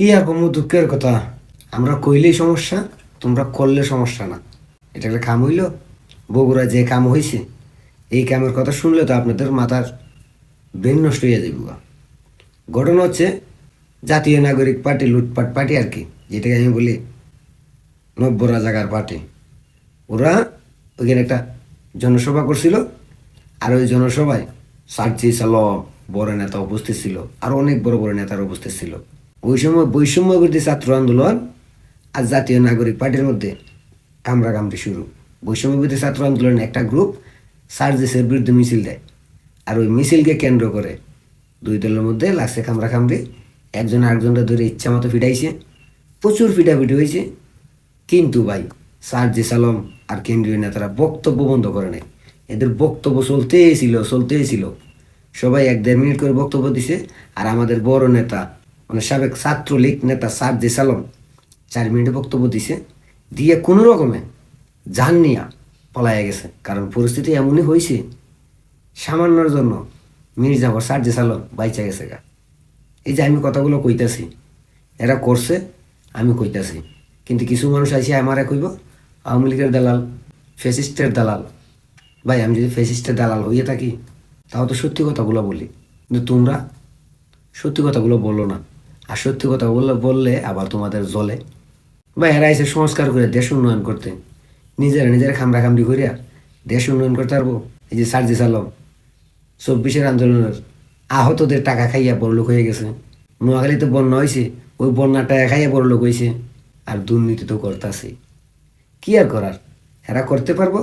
কি আর কোনো দুঃখের কথা, আমরা কইলেই সমস্যা, তোমরা করলে সমস্যা না। এটা একটা কাম হইল, বগুড়া যে কাম হয়েছে এই কামের কথা শুনলে তো আপনাদের মাথার ব্রেন নষ্ট হয়ে যাবে। ঘটনা হচ্ছে জাতীয় নাগরিক পার্টি, লুটপাট পার্টি আর কি, যেটাকে আমি বলি নব্বরা জাগার পার্টি। ওরা ওইখানে একটা জনসভা করছিল, আর ওই জনসভায় সার্জি সালম বড় নেতা উপস্থিত ছিল, আর অনেক বড় বড় নেতারা উপস্থিত ছিল। ওই সময় বৈষম্য বিরোধী ছাত্র আন্দোলন আর জাতীয় নাগরিক পার্টির মধ্যে কামড়াকামড়ি শুরু। বৈষম্য বিরোধী ছাত্র আন্দোলনের একটা গ্রুপ সার্জিসের বিরুদ্ধে মিছিল দেয়, আর ওই মিছিলকে কেন্দ্র করে দুই দলের মধ্যে লাগছে কামড়াকামড়ি। একজন আরেকজনটা ধরে ইচ্ছা মতো ফিটাইছে, প্রচুর ফিটাফিটি হয়েছে। কিন্তু ভাই সার্জি সালম আর কেন্দ্রীয় নেতারা বক্তব্য বন্ধ করে নাই। এদের বক্তব্য চলতেই ছিল। সবাই 1-1.5 মিনিট করে বক্তব্য দিছে। আর আমাদের বড় নেতা, মানে সাবেক ছাত্রলীগ নেতা সার্জি সালম 4 মিনিটে বক্তব্য দিছে, দিয়ে কোনো রকমে জান নিয়া পলাইয়া গেছে। কারণ পরিস্থিতি এমনই হয়েছে, সামান্যর জন্য মির্জাফর সার্জি সালম বাইচা গেছে গা। এই যে আমি কথাগুলো কইতাছি, এরা করছে, আমি কইতাছি। কিন্তু কিছু মানুষ আইসে আমারে কইব আওয়ামী লীগের দালাল, ফেসিস্টের দালাল। ভাই আমি যদি ফেসিস্টের দালাল হইয়া থাকি তাও তো সত্যি কথাগুলো বলি, কিন্তু তোমরা সত্যি কথাগুলো বলো না। আর সত্যি কথা বললে আবার তোমাদের জ্বলে। বা এরা এসে সংস্কার করে দেশ উন্নয়ন করতে, নিজেরা খামড়াখামড়ি করিয়া দেশ উন্নয়ন করতে পারবো? এই যে সার্জি সালম 24-এর আন্দোলনের আহতদের টাকা খাইয়া বড়লোক হয়ে গেছে। নোয়াখালীতে বন্যা হয়েছে, ওই বন্যার টাকা খাইয়া বড়লোক হয়েছে। আর দুর্নীতি তো করতেছে, কি আর করার, এরা করতে পারবো,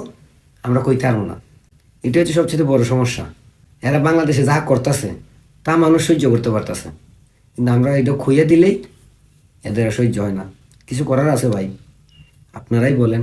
আমরা কইতে পারবো না। এটা হচ্ছে সবচেয়ে বড় সমস্যা। এরা বাংলাদেশে যা করতেছে তা মানুষ সহ্য করতে পারতেছে, কিন্তু আমরা এটা খুইয়া দিলেই এদের আর সহ্য হয় না। কিছু করার আছে ভাই, আপনারাই বলেন।